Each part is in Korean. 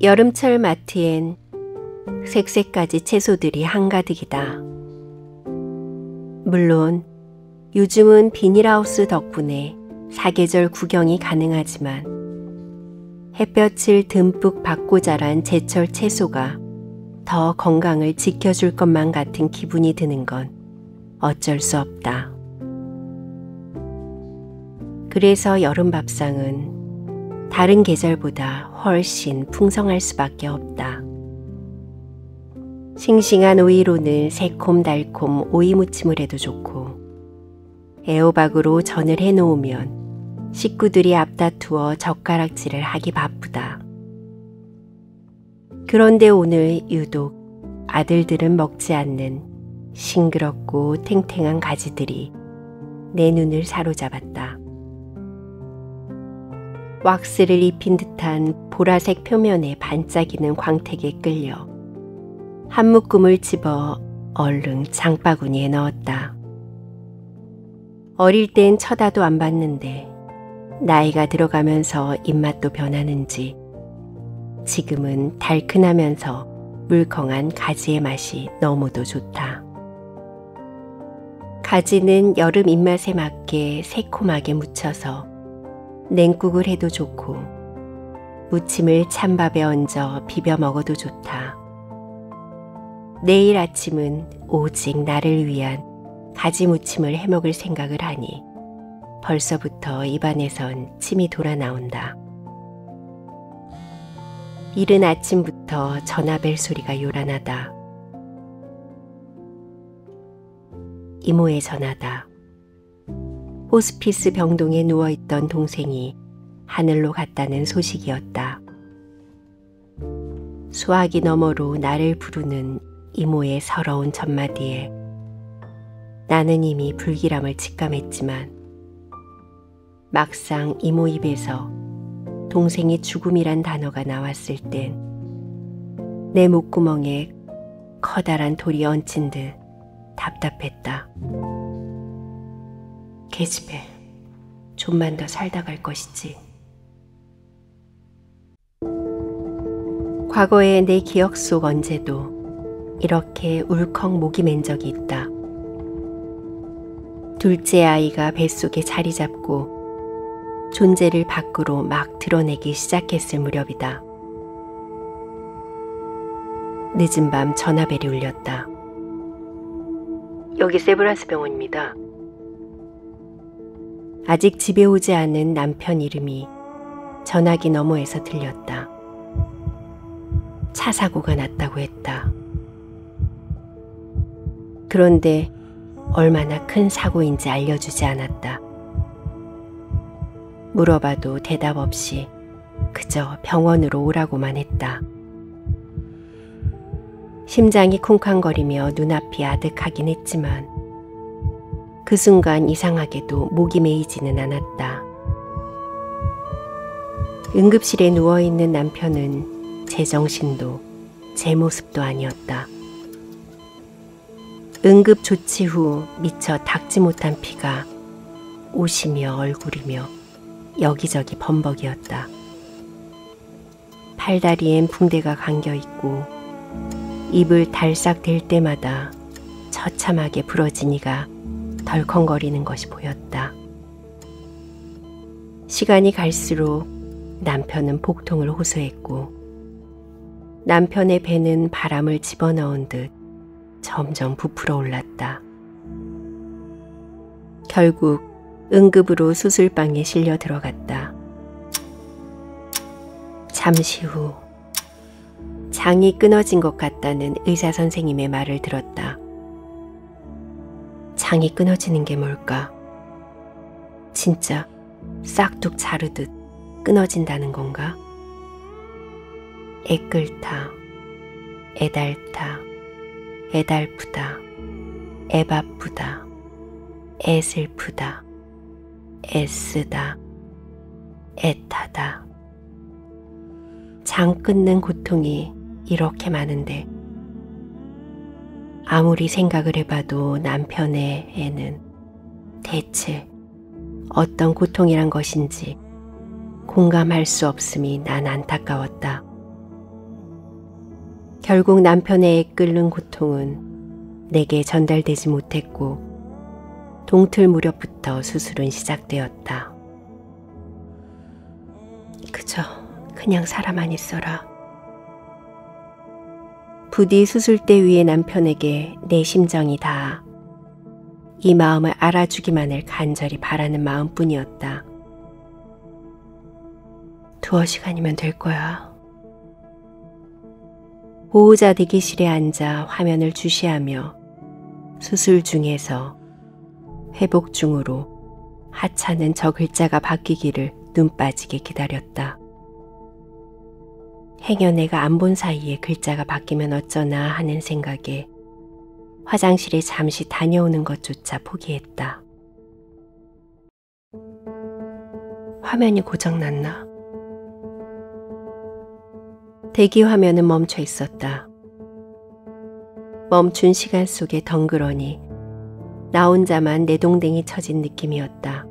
여름철 마트엔 색색까지 채소들이 한가득이다. 물론 요즘은 비닐하우스 덕분에 사계절 구경이 가능하지만 햇볕을 듬뿍 받고 자란 제철 채소가 더 건강을 지켜줄 것만 같은 기분이 드는 건 어쩔 수 없다. 그래서 여름 밥상은 다른 계절보다 훨씬 풍성할 수밖에 없다. 싱싱한 오이로는 새콤달콤 오이 무침을 해도 좋고, 애호박으로 전을 해놓으면 식구들이 앞다투어 젓가락질을 하기 바쁘다. 그런데 오늘 유독 아들들은 먹지 않는 싱그럽고 탱탱한 가지들이 내 눈을 사로잡았다. 왁스를 입힌 듯한 보라색 표면에 반짝이는 광택에 끌려 한 묶음을 집어 얼른 장바구니에 넣었다. 어릴 땐 쳐다도 안 봤는데 나이가 들어가면서 입맛도 변하는지 지금은 달큰하면서 물컹한 가지의 맛이 너무도 좋다. 가지는 여름 입맛에 맞게 새콤하게 무쳐서 냉국을 해도 좋고 무침을 찬밥에 얹어 비벼 먹어도 좋다. 내일 아침은 오직 나를 위한 가지 무침을 해먹을 생각을 하니 벌써부터 입안에선 침이 돌아 나온다. 이른 아침부터 전화벨 소리가 요란하다. 이모의 전화다. 호스피스 병동에 누워있던 동생이 하늘로 갔다는 소식이었다. 수화기 너머로 나를 부르는 이모의 서러운 첫마디에 나는 이미 불길함을 직감했지만 막상 이모 입에서 동생의 죽음이란 단어가 나왔을 땐 내 목구멍에 커다란 돌이 얹힌 듯 답답했다. 계집애, 좀만 더 살다 갈 것이지. 과거의 내 기억 속 언제도 이렇게 울컥 목이 맨 적이 있다. 둘째 아이가 뱃속에 자리 잡고 존재를 밖으로 막 드러내기 시작했을 무렵이다. 늦은 밤 전화벨이 울렸다. 여기 세브란스 병원입니다. 아직 집에 오지 않은 남편 이름이 전화기 너머에서 들렸다. 차 사고가 났다고 했다. 그런데 얼마나 큰 사고인지 알려주지 않았다. 물어봐도 대답 없이 그저 병원으로 오라고만 했다. 심장이 쿵쾅거리며 눈앞이 아득하긴 했지만 그 순간 이상하게도 목이 메이지는 않았다. 응급실에 누워있는 남편은 제 정신도 제 모습도 아니었다. 응급 조치 후 미처 닦지 못한 피가 옷이며 얼굴이며 여기저기 범벅이었다. 팔다리엔 붕대가 감겨있고 입을 달싹 댈 때마다 처참하게 부러진 이가 덜컹거리는 것이 보였다. 시간이 갈수록 남편은 복통을 호소했고 남편의 배는 바람을 집어넣은 듯 점점 부풀어 올랐다. 결국 응급으로 수술방에 실려 들어갔다. 잠시 후 장이 끊어진 것 같다는 의사 선생님의 말을 들었다. 장이 끊어지는 게 뭘까? 진짜 싹둑 자르듯 끊어진다는 건가? 애끓다, 애닳다, 애달프다, 애바쁘다, 애슬프다, 애쓰다, 애타다. 장 끊는 고통이 이렇게 많은데 아무리 생각을 해봐도 남편의 애는 대체 어떤 고통이란 것인지 공감할 수 없음이 난 안타까웠다. 결국 남편의 끓는 고통은 내게 전달되지 못했고 동틀 무렵부터 수술은 시작되었다. 그저 그냥 살아만 있어라. 부디 수술대 위의 남편에게 내 심정이 다 이 마음을 알아주기만을 간절히 바라는 마음뿐이었다. 두어 시간이면 될 거야. 보호자 대기실에 앉아 화면을 주시하며 수술 중에서 회복 중으로 하찮은 저 글자가 바뀌기를 눈 빠지게 기다렸다. 행여내가 안 본 사이에 글자가 바뀌면 어쩌나 하는 생각에 화장실에 잠시 다녀오는 것조차 포기했다. 화면이 고장났나? 대기 화면은 멈춰 있었다. 멈춘 시간 속에 덩그러니 나 혼자만 내동댕이 쳐진 느낌이었다.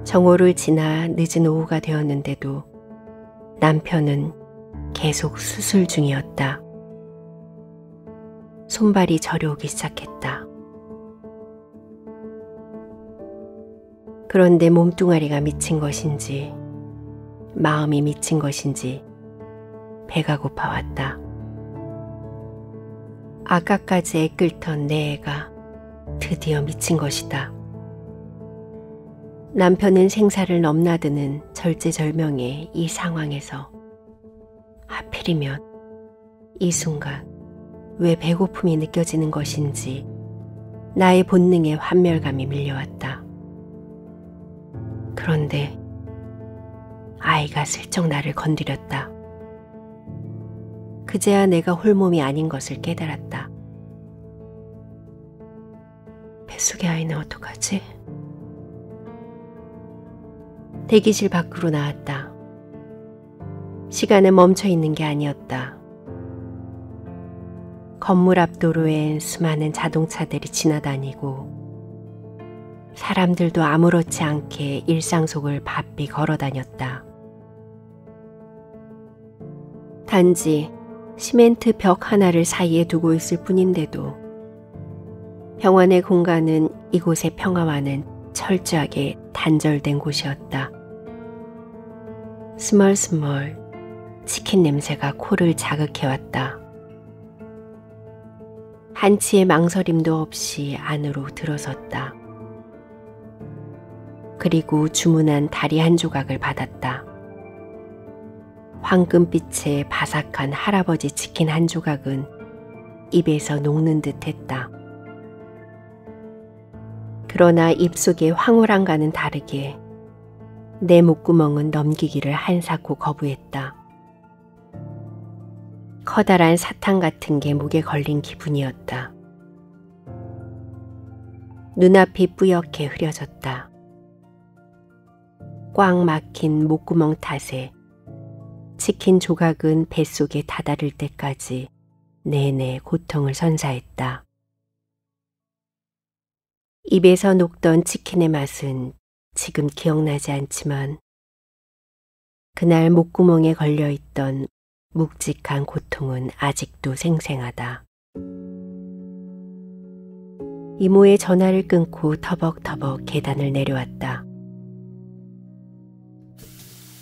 정오를 지나 늦은 오후가 되었는데도 남편은 계속 수술 중이었다. 손발이 저려오기 시작했다. 그런데 몸뚱아리가 미친 것인지 마음이 미친 것인지 배가 고파왔다. 아까까지 애끓던 내 애가 드디어 미친 것이다. 남편은 생사를 넘나드는 절제절명의 이 상황에서 하필이면 이 순간 왜 배고픔이 느껴지는 것인지 나의 본능에 환멸감이 밀려왔다. 그런데 아이가 슬쩍 나를 건드렸다. 그제야 내가 홀몸이 아닌 것을 깨달았다. 뱃속의 아이는 어떡하지? 대기실 밖으로 나왔다. 시간은 멈춰 있는 게 아니었다. 건물 앞 도로엔 수많은 자동차들이 지나다니고 사람들도 아무렇지 않게 일상 속을 바삐 걸어 다녔다. 단지 시멘트 벽 하나를 사이에 두고 있을 뿐인데도 병원의 공간은 이곳의 평화와는 철저하게 단절된 곳이었다. 스멀스멀 치킨 냄새가 코를 자극해왔다. 한치의 망설임도 없이 안으로 들어섰다. 그리고 주문한 다리 한 조각을 받았다. 황금빛의 바삭한 할아버지 치킨 한 조각은 입에서 녹는 듯 했다. 그러나 입속의 황홀함과는 다르게 내 목구멍은 넘기기를 한사코 거부했다. 커다란 사탕 같은 게 목에 걸린 기분이었다. 눈앞이 뿌옇게 흐려졌다. 꽉 막힌 목구멍 탓에 치킨 조각은 뱃속에 다다를 때까지 내내 고통을 선사했다. 입에서 녹던 치킨의 맛은 지금 기억나지 않지만 그날 목구멍에 걸려있던 묵직한 고통은 아직도 생생하다. 이모의 전화를 끊고 터벅터벅 계단을 내려왔다.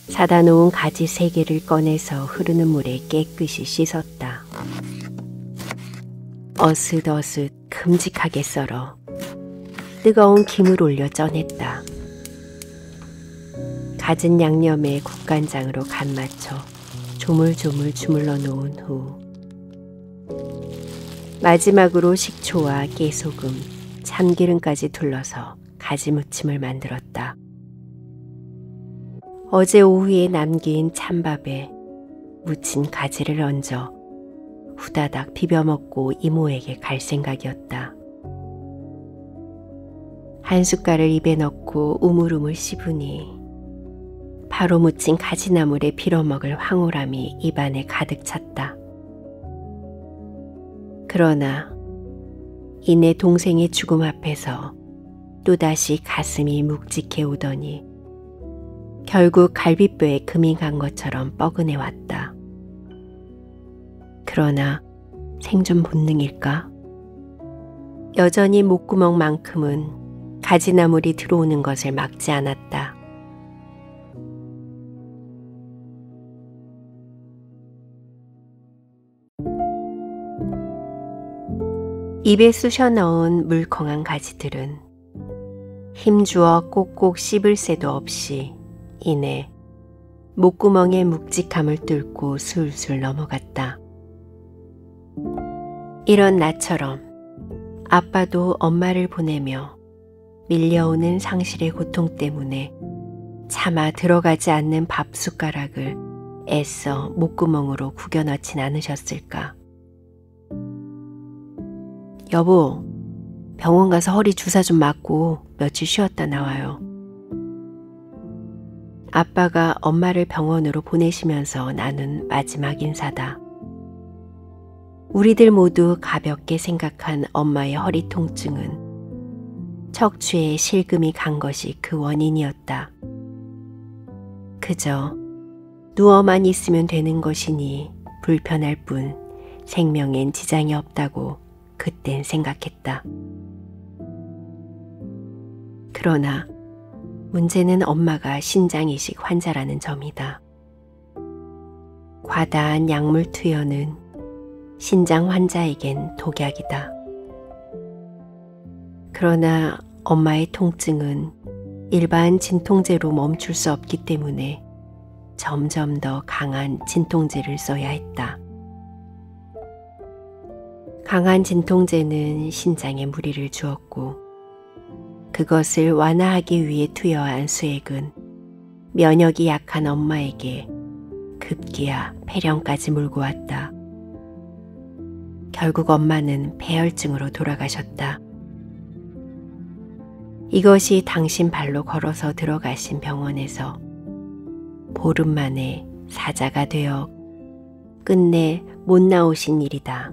사다 놓은 가지 3개를 꺼내서 흐르는 물에 깨끗이 씻었다. 어슷어슷 큼직하게 썰어 뜨거운 김을 올려 쪄냈다. 갖은 양념에 국간장으로 간 맞춰 조물조물 주물러 놓은 후 마지막으로 식초와 깨소금, 참기름까지 둘러서 가지 무침을 만들었다. 어제 오후에 남긴 찬밥에 무친 가지를 얹어 후다닥 비벼먹고 이모에게 갈 생각이었다. 한 숟갈을 입에 넣고 우물우물 씹으니 바로 무친 가지나물에 빌어먹을 황홀함이 입안에 가득 찼다. 그러나 이내 동생의 죽음 앞에서 또다시 가슴이 묵직해 오더니 결국 갈비뼈에 금이 간 것처럼 뻐근해 왔다. 그러나 생존 본능일까? 여전히 목구멍만큼은 가지나물이 들어오는 것을 막지 않았다. 입에 쑤셔 넣은 물컹한 가지들은 힘주어 꼭꼭 씹을 새도 없이 이내 목구멍의 묵직함을 뚫고 술술 넘어갔다. 이런 나처럼 아빠도 엄마를 보내며 밀려오는 상실의 고통 때문에 차마 들어가지 않는 밥 숟가락을 애써 목구멍으로 구겨 넣진 않으셨을까? 여보, 병원 가서 허리 주사 좀 맞고 며칠 쉬었다 나와요. 아빠가 엄마를 병원으로 보내시면서 나눈 마지막 인사다. 우리들 모두 가볍게 생각한 엄마의 허리 통증은 척추에 실금이 간 것이 그 원인이었다. 그저 누워만 있으면 되는 것이니 불편할 뿐 생명엔 지장이 없다고 그땐 생각했다. 그러나 문제는 엄마가 신장이식 환자라는 점이다. 과다한 약물 투여는 신장 환자에겐 독약이다. 그러나 엄마의 통증은 일반 진통제로 멈출 수 없기 때문에 점점 더 강한 진통제를 써야 했다. 강한 진통제는 신장에 무리를 주었고 그것을 완화하기 위해 투여한 수액은 면역이 약한 엄마에게 급기야 폐렴까지 몰고 왔다. 결국 엄마는 폐혈증으로 돌아가셨다. 이것이 당신 발로 걸어서 들어가신 병원에서 보름 만에 사자가 되어 끝내 못 나오신 일이다.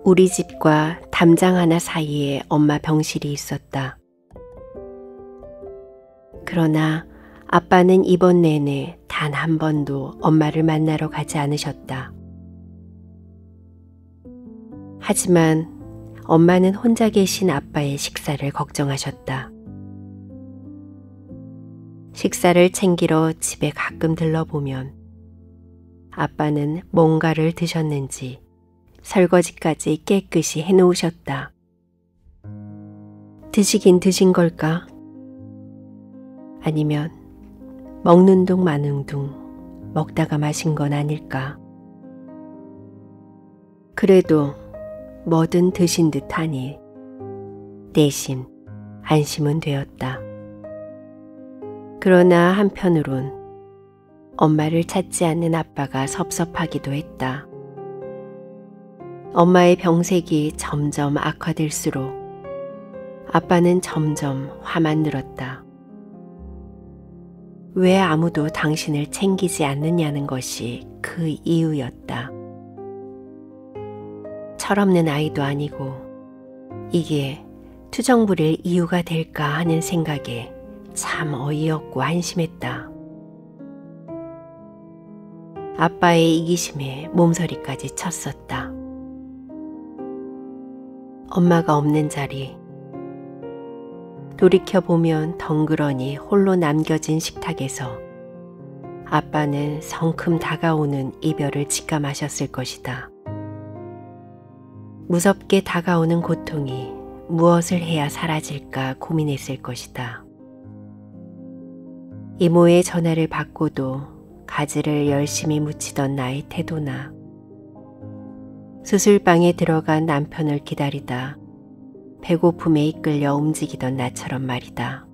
우리 집과 담장 하나 사이에 엄마 병실이 있었다. 그러나 아빠는 이번 내내 단 한 번도 엄마를 만나러 가지 않으셨다. 하지만 엄마는 혼자 계신 아빠의 식사를 걱정하셨다. 식사를 챙기러 집에 가끔 들러보면 아빠는 뭔가를 드셨는지 설거지까지 깨끗이 해놓으셨다. 드시긴 드신 걸까? 아니면 먹는 둥 마는 둥 먹다가 마신 건 아닐까? 그래도 뭐든 드신 듯하니 내심 안심은 되었다. 그러나 한편으론 엄마를 찾지 않는 아빠가 섭섭하기도 했다. 엄마의 병색이 점점 악화될수록 아빠는 점점 화만 늘었다. 왜 아무도 당신을 챙기지 않느냐는 것이 그 이유였다. 철없는 아이도 아니고 이게 투정 부릴 이유가 될까 하는 생각에 참 어이없고 한심했다. 아빠의 이기심에 몸서리까지 쳤었다. 엄마가 없는 자리, 돌이켜보면 덩그러니 홀로 남겨진 식탁에서 아빠는 성큼 다가오는 이별을 직감하셨을 것이다. 무섭게 다가오는 고통이 무엇을 해야 사라질까 고민했을 것이다. 이모의 전화를 받고도 가지를 열심히 묻히던 나의 태도나 수술방에 들어간 남편을 기다리다 배고픔에 이끌려 움직이던 나처럼 말이다.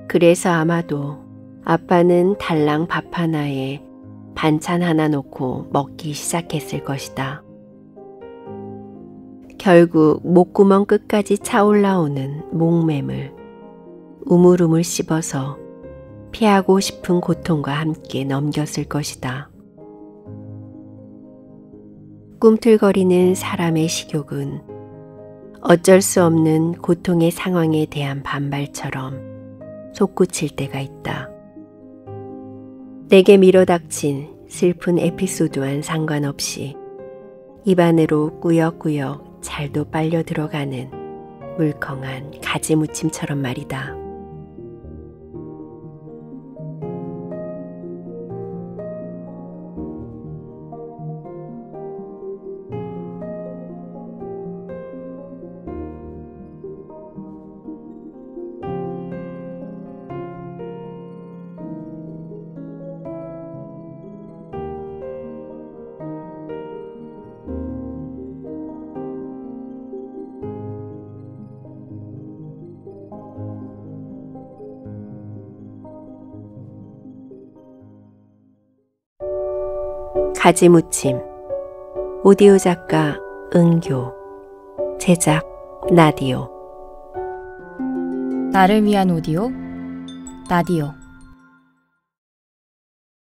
그래서 아마도 아빠는 달랑 밥 하나에 반찬 하나 놓고 먹기 시작했을 것이다. 결국 목구멍 끝까지 차올라오는 목매물, 우물우물 씹어서 피하고 싶은 고통과 함께 넘겼을 것이다. 꿈틀거리는 사람의 식욕은 어쩔 수 없는 고통의 상황에 대한 반발처럼 솟구칠 때가 있다. 내게 밀어닥친 슬픈 에피소드와는 상관없이 입안으로 꾸역꾸역 잘도 빨려 들어가는 물컹한 가지 무침처럼 말이다. 가지무침. 오디오 작가 은교. 제작 나디오. 나를 위한 오디오 나디오.